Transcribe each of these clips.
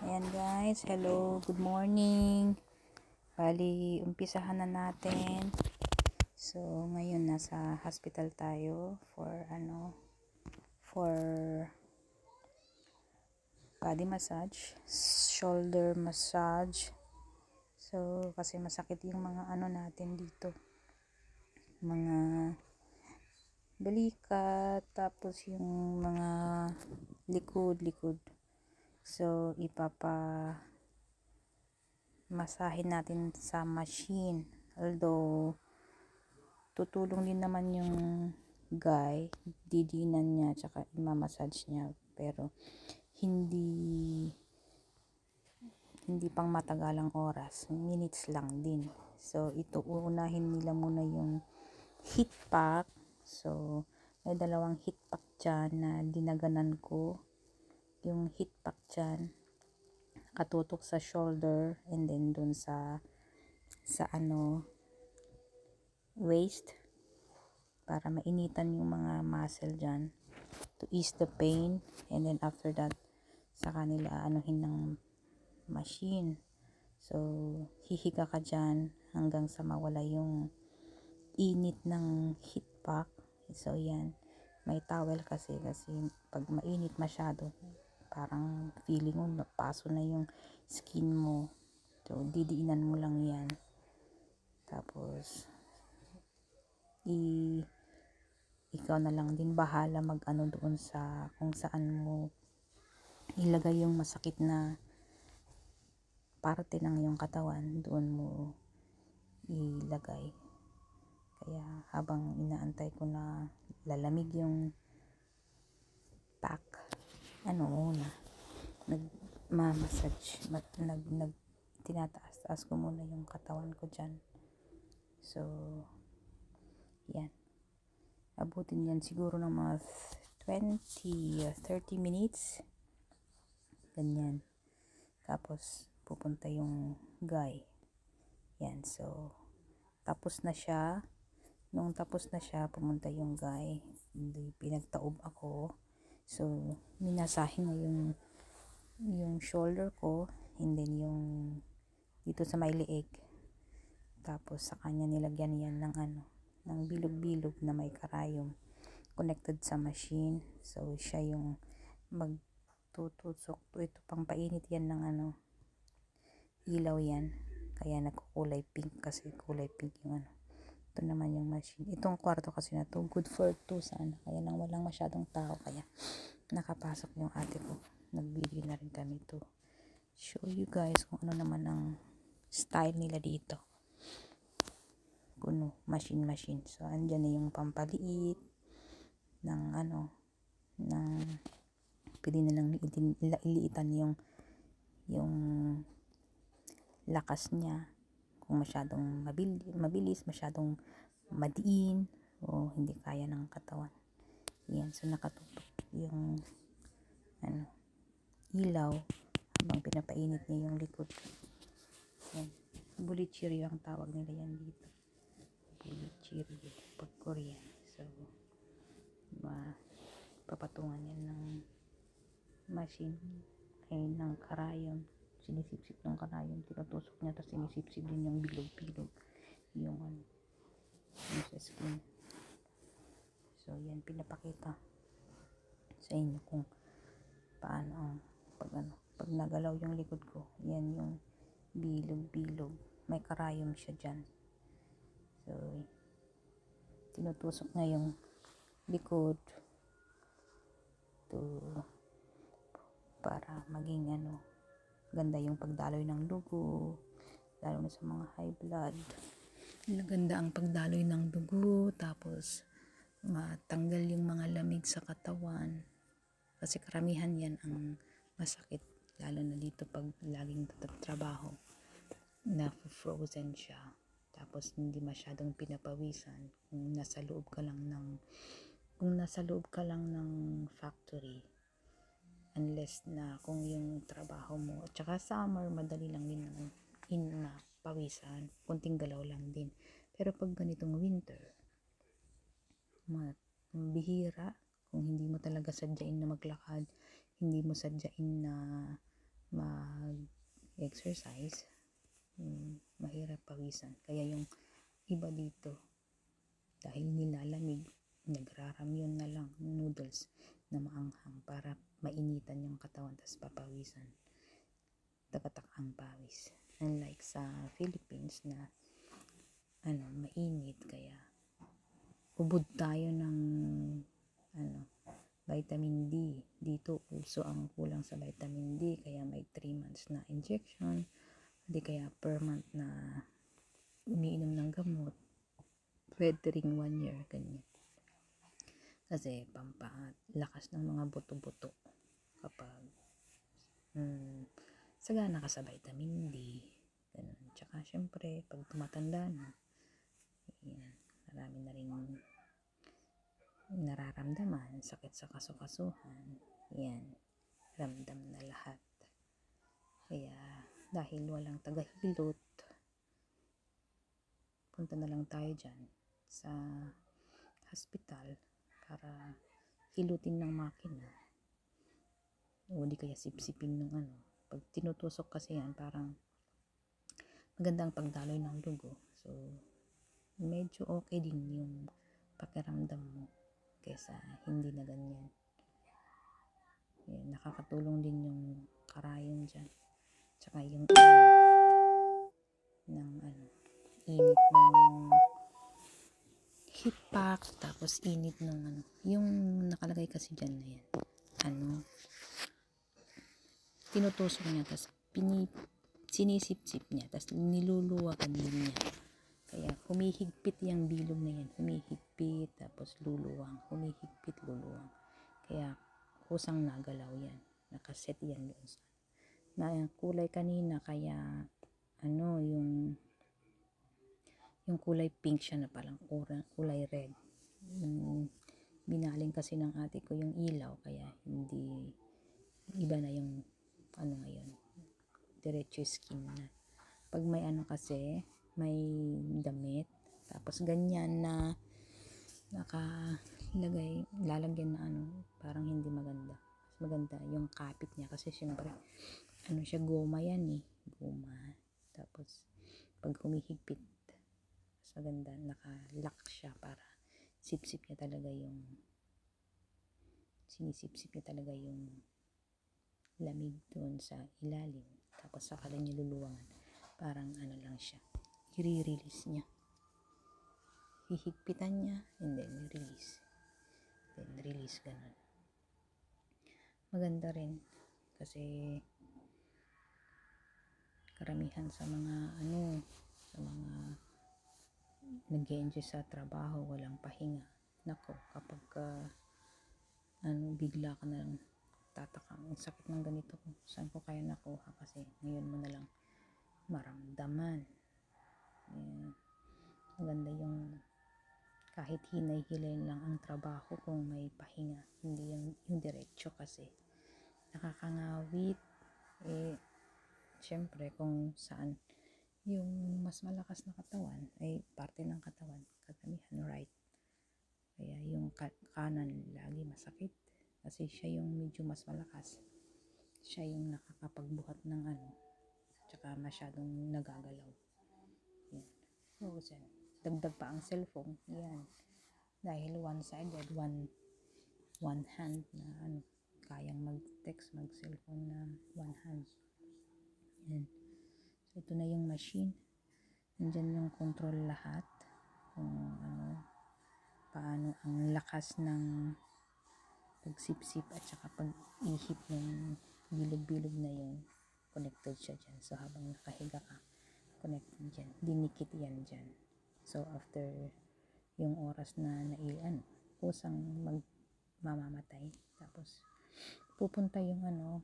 Ayan guys, hello, good morning. Bali, umpisahan na natin. So, ngayon nasa hospital tayo for body massage, shoulder massage. So, kasi masakit yung mga natin dito. Mga balikat, tapos yung mga likod. So, masahin natin sa machine. Although, tutulong din naman yung guy, didinan niya, tsaka imamassage niya. Pero, hindi pang matagalang oras. Minutes lang din. So, ito, uunahin nila muna yung heat pack. So, may dalawang heat pack dyan na dinaganan ko. Yung heat pack dyan, nakatutok sa shoulder and then dun sa waist para mainitan yung mga muscle dyan to ease the pain, and then after that sa kanila anuhin ng machine. So hihiga ka dyan hanggang sa mawala yung init ng heat pack. So yan, may towel kasi pag mainit masyado parang feeling mo napaso na yung skin mo. So didiinan mo lang yan, tapos ikaw na lang din bahala doon sa kung saan mo ilagay yung masakit na parte ng iyong katawan, doon mo ilagay. Kaya habang inaantay ko na lalamig yung pack, muna nagmamassage, tinataas-taas ko muna yung katawan ko dyan. So yan, abutin yan siguro ng mga 30 minutes ganyan. Tapos pupunta yung guy. Yan, so tapos na siya. Nung tapos na siya, pumunta yung guy. Hindi, pinagtaob ako. So minasahin na yung shoulder ko, and then yung dito sa may leeg. Tapos sa kanya nilagyan yan ng bilog-bilog na may karayom connected sa machine. So siya yung magtutusok. Ito pang painit yan ng ilaw yan. Kaya nagkukulay pink, kasi kulay pink yung Ito naman yung machine. Itong kwarto kasi na to, good for 2 sana. Kaya nang walang masyadong tao, kaya nakapasok yung ate ko. Nag-video na rin kami to show you guys kung ano naman ang style nila dito. Kuno, machine. So, andyan na yung pampaliit ng pwede na lang iliitan yung lakas niya. Kung masyadong mabilis, masyadong madiin, o hindi kaya ng katawan. Yan, so nakatutok yung ilaw habang pinapainit niya yung likod. Yan, bulichiri ang tawag nila yan dito. Bulichiri pag Korean. So papatungan yan ng machine ng karayom. Sinisipsip ng karayom, tinutusok niya, tapos sinisipsip din yung bilog-bilog yung sa skin. So yan, pinapakita sa inyo kung paano pag nagalaw yung likod ko. Yan yung bilog-bilog, may karayom siya dyan. So tinutusok na yung likod para maging ganda yung pagdaloy ng dugo, lalo na sa mga high blood. Maganda ang pagdaloy ng dugo, tapos matanggal yung mga lamig sa katawan, kasi karamihan yan ang masakit, lalo na dito pag laging trabaho na frozen siya, tapos hindi masyadong pinapawisan. Kung nasa loob ka lang ng factory, unless na kung yung trabaho mo, at saka summer, madali lang din naman pawisan, kunting galaw lang din. Pero pag ganitong winter, bihira, kung hindi mo talaga sadyain na maglakad, hindi mo sadyain na exercise, mahirap pawisan. Kaya yung iba dito, dahil nilalamig, nagraramyun na lang noodles na maanghang para mainitan yung katawan, tas papawisan, tagatak ang pawis. Unlike sa Philippines na mainit, kaya ubod tayo ng vitamin D. Dito uso ang kulang sa vitamin D, kaya may 3 months na injection, hindi kaya per month na umiinom ng gamot, pwede ring 1 year, ganyan. Kasi pampalakas ng mga buto-buto kapag sagana ka sa vitamin D, ganun. Tsaka syempre pag tumatanda na, marami na rin nararamdaman, sakit sa kasukasuhan, yan, ramdam na lahat. Kaya dahil walang tagahilot, punta na lang tayo dyan sa hospital para hilutin ng makina, o di kaya sipsipin ng pag tinutusok kasi yan, parang magandang pagdaloy ng dugo, so medyo okay din yung pakiramdam mo kaysa hindi na ganyan. Yan, nakakatulong din yung karayon dyan, tsaka yung init ng heat pack, tapos init ng yung nakalagay kasi dyan na yan, tinutusok niya, tapos sinisip-sip niya, tapos niluluwagan din niya. Kaya humihigpit yung bilog na yan, humihigpit, tapos luluwang, humihigpit, luluwang. Kaya kusang nagalaw yan, nakaset yan doon sa na kulay kanina, kaya yung kulay pink siya na palang kulay red. Binaling kasi ng ate ko yung ilaw, kaya hindi, iba na yung ngayon, diretso skin na. Pag may kasi may damit, tapos ganyan na nakalagay, lalagyan na parang hindi maganda. Mas maganda yung kapit niya, kasi syempre siya, goma yan goma. Tapos pag humihigpit, mas maganda naka-lock siya, para sipsip niya talaga yung sinisipsip niya talaga yung lamig doon sa ilalim, tapos saka lang niluluwangan, parang lang siya, i-release niya, hihigpitan niya and then release, ganun. Maganda rin kasi karamihan sa mga sa mga nag-e-enjoy sa trabaho, walang pahinga, nako, kapag bigla ka na lang tataka, ang sakit ng ganito ko, saan ko kaya nakuha, kasi ngayon mo na lang maramdaman. Maganda yung kahit hinay-hilay lang ang trabaho kung may pahinga, hindi yung diretso, kasi nakakangawit. Syempre kung saan yung mas malakas na katawan ay parte ng katawan, karamihan right, kaya yung kanan lagi masakit, kasi siya yung medyo mas malakas, siya yung nakakapagbuhat ng tsaka masyadong nagagalaw. Yan. So, dagdag pa ang cellphone, yan, dahil one-sided, one hand na kayang mag-text, mag-cellphone na one hand. Yan. So, ito na yung machine, nandyan yung control lahat, kung paano ang lakas ng pagsipsip at saka pag-ihip ng bilog-bilog na yun, connected siya dyan. So habang nakahiga ka, connected dyan, dinikit yan dyan. So after yung oras na kusang mamamatay, tapos pupunta yung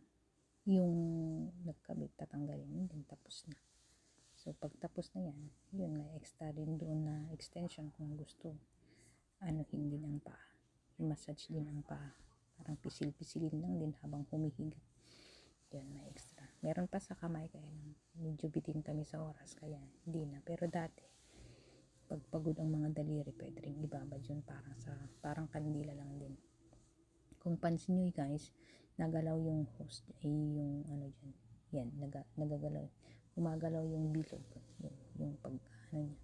yung nagkabit, tatanggalin din, tapos na. So pag tapos na yan, yun, may extra din doon na extension kung gusto hindi ang paa, i-massage din ang paa, parang pisil-pisilin lang din habang humihiga. Yan, may extra. Meron pa sa kamay, kaya medyo bitin kami sa oras, kaya hindi na. Pero dati, pag pagod ang mga daliri, pwede rin ibabad yun, parang kandila lang din. Kung pansin nyo guys, nagalaw yung host, yung dyan. Yan, nagagalaw, gumagalaw yung bilog, yung pag ano niya,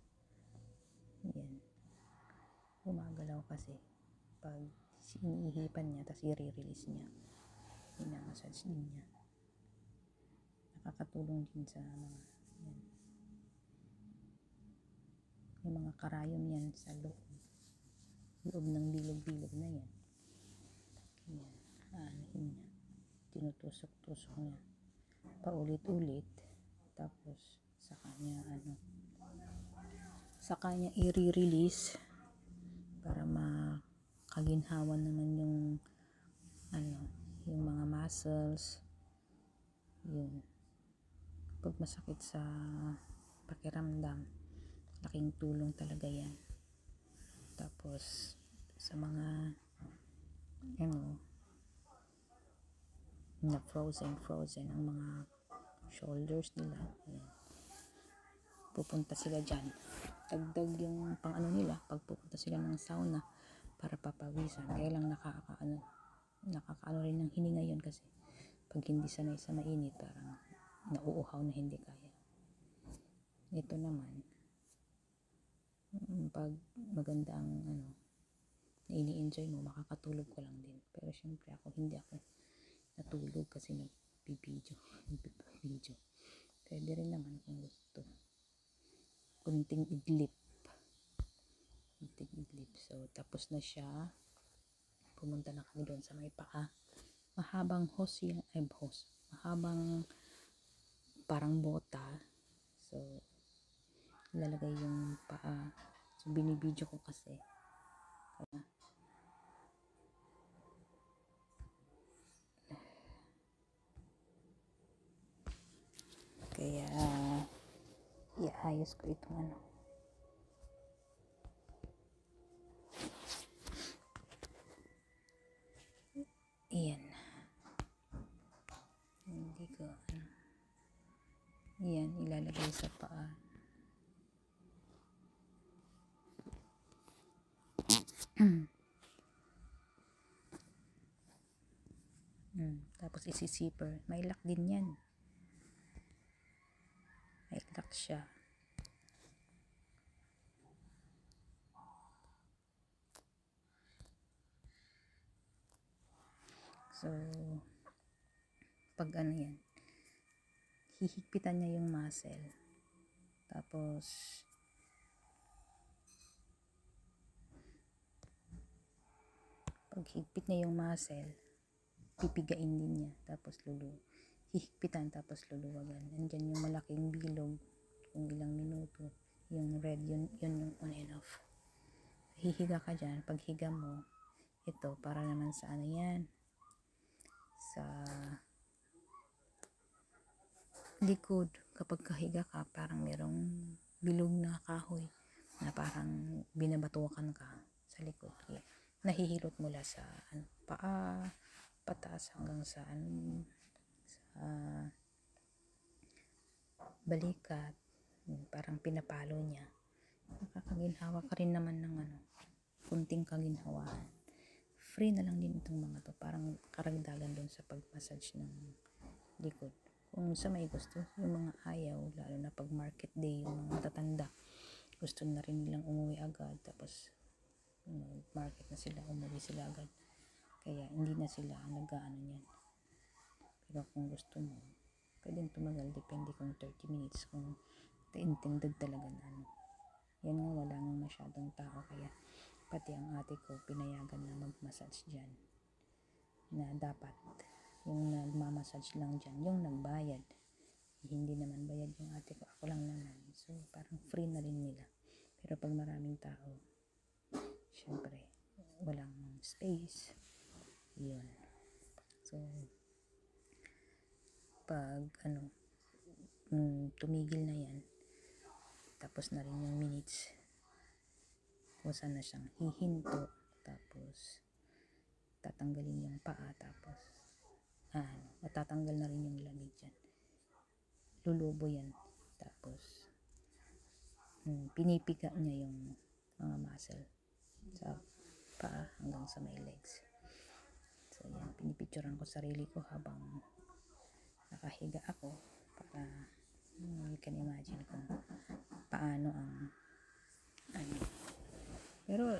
yan, gumagalaw kasi pag iniihipan niya, tapos i-release niya, minamassage din niya, nakakatulong din sa mga yan, yung mga karayom yan sa loob ng bilog-bilog na yan. Yan, aanihin niya, tinutusok-tusok niya paulit-ulit, tapos sa kanya i-release para makaginhawan naman yung yung mga muscles, yun. Pag masakit sa pakiramdam, laking tulong talaga yan. Tapos sa mga na frozen ang mga shoulders nila, ayan, pupunta sila dyan, dagdag yung pang nila pag pupunta sila ng sauna para papawisan. Kaya lang nakakaano rin ng hininga yun, kasi pag hindi sanay sa mainit, parang nauuhaw na hindi kaya. Ito naman, pag maganda ang na ini-enjoy mo, makakatulog ko lang din. Pero syempre hindi ako natulog kasi nagbibideo. Pwede rin naman kung gusto, kunting idlip. So tapos na siya, pumunta na kami doon sa may paa. Mahabang mahabang parang bota, so ilalagay yung paa, so binibidyo ko kasi kaya iayos ko itong iyan, hindi ko iyan ilalagay sa paa. Tapos isi-zipper, may lock din yan, may lock siya. So pag yan, hihigpitan niya yung muscle, tapos pag higpit niya yung muscle, pipigain din niya, tapos hihigpitan, tapos luluwagan. Andyan yung malaking bilog, kung ilang minuto, yung red, yun yung on and off. Hihiga ka dyan, pag higa mo, ito para naman sa yan, sa likod. Kapag kahiga ka, parang merong bilog na kahoy na parang binabatukan ka sa likod. Nahihilot mula sa paa, pataas hanggang sa balikat, parang pinapalo niya. Nakakaginhawa ka rin naman ng kunting kaginhawahan. Free na lang din itong mga to, parang karagdagan dun sa pag-massage ng likod. Kung sa may gusto, yung mga ayaw, lalo na pag market day, yung mga tatanda, gusto na rin nilang umuwi agad, tapos market na sila, umuwi sila agad, kaya hindi na sila nag-aano yan. Pero kung gusto mo, pwedeng tumagal, depende kung 30 minutes, kung intended talaga na yan nga, wala nang masyadong tao, kaya pati ang ate ko pinayagan na mag-massage dyan, na dapat yung nagmamassage lang dyan yung nagbayad. Hindi naman bayad yung ate ko, ako lang naman, so parang free na rin nila. Pero pag maraming tao, syempre walang space, yun. So pag tumigil na yan, tapos na rin yung minutes, kung saan na siyang hihinto, tapos tatanggalin yung paa, tapos matatanggal na rin yung lamig dyan, lulubo yan, tapos pinipiga niya yung mga muscle sa paa hanggang sa may legs. So yan, pinipicturean ko sarili ko habang nakahiga ako Tsaka, you can imagine kung paano ang ano. Pero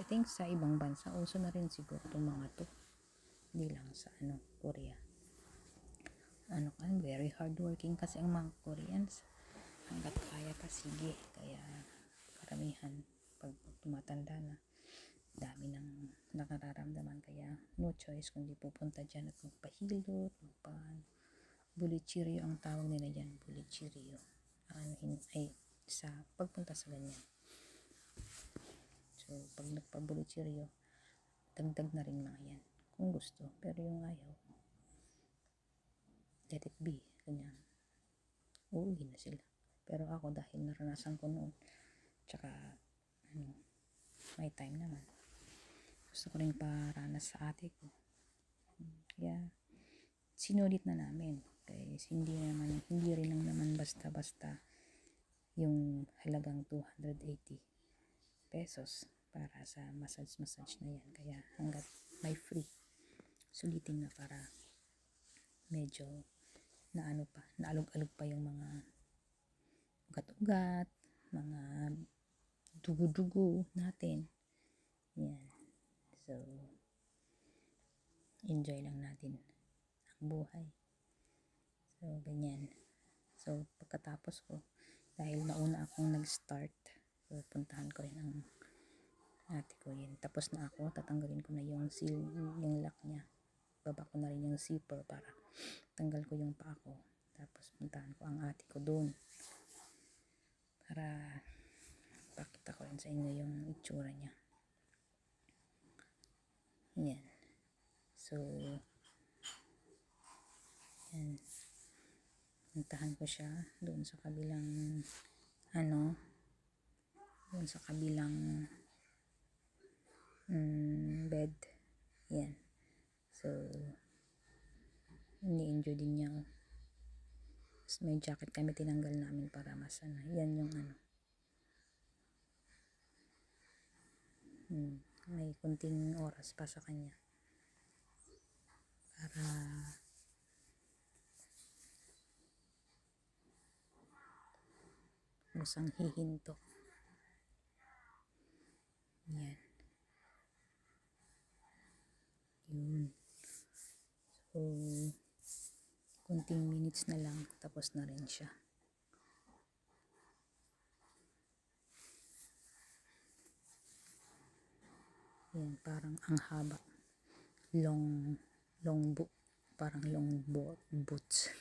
I think sa ibang bansa uso na rin siguro itong mga to, hindi lang sa Korea. Very hardworking kasi ang mga Koreans, hanggat kaya pa sige. Kaya karamihan pag tumatanda na, dami ng nakararamdaman, kaya no choice kundi pupunta dyan at magpahilot, bulichiryo ang tawag nila dyan, bulichiryo ay sa pagpunta sa ganyan. So pag nagpabulichiryo, dagdag na rin mga yan kung gusto, pero yung ayaw, let it be, ganyan, uuwi na sila. Pero ako, dahil naranasan ko noon, tsaka may time naman, gusto ko rin paranas sa ate ko, kaya sinulit na namin. Kaya hindi rin lang naman basta-basta yung halagang 280 pesos para sa massage na yan. Kaya hanggat may free, sulitin na para medyo naalog-alog pa yung mga ugat-ugat, mga dugo-dugo natin. Yan. So, enjoy lang natin ang buhay. So, ganyan. So, pagkatapos ko, dahil nauna akong nag-start, so, puntahan ko rin ang ate ko yun. Tapos na ako, tatanggalin ko na yung lock niya. Baba ko na rin yung zipper para tanggal ko yung paa ko. Tapos puntahan ko ang ate ko doon para pakita ko rin sa inyo yung itsura niya. Yan. So, yan. Puntahan ko siya doon sa kabilang doon sa kabilang bed. Yan. So, ini-enjoy din niya. Tapos may jacket kami tinanggal namin para mas yan yung may kunting oras pa sa kanya para musang hihinto. Yan. Yun. So, kunting minutes na lang, tapos na rin siya. Yan, parang ang haba. Parang long boots.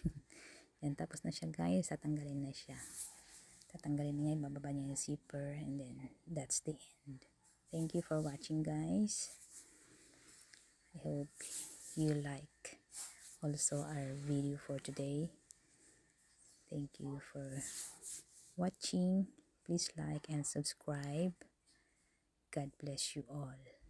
Yan, tapos na siya guys, tatanggalin na siya. Bababa niya yung zipper, and then that's the end. Thank you for watching guys. I hope you like also our video for today. Thank you for watching. Please like and subscribe. God bless you all.